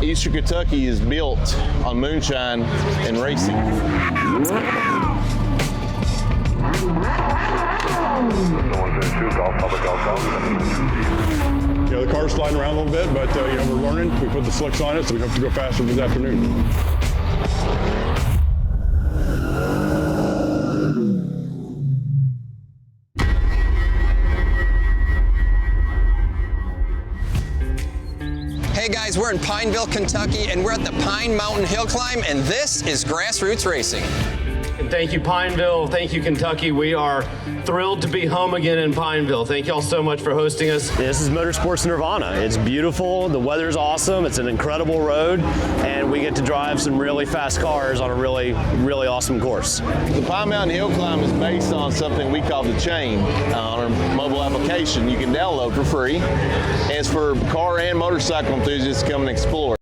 Eastern Kentucky is built on moonshine and racing. The car's sliding around a little bit, but we're learning. We put the slicks on it, so we have to go faster this afternoon. Hey guys, we're in Pineville, Kentucky, and we're at the Pine Mountain Hill Climb, and this is Grassroots Racing. Thank you, Pineville. Thank you, Kentucky. We are thrilled to be home again in Pineville. Thank y'all so much for hosting us. This is Motorsports Nirvana. It's beautiful. The weather's awesome. It's an incredible road, and we get to drive some really fast cars on a really, really awesome course. The Pine Mountain Hill Climb is based on something we call the Chain on our mobile application. You can download for free. And it's for car and motorcycle enthusiasts to come and explore.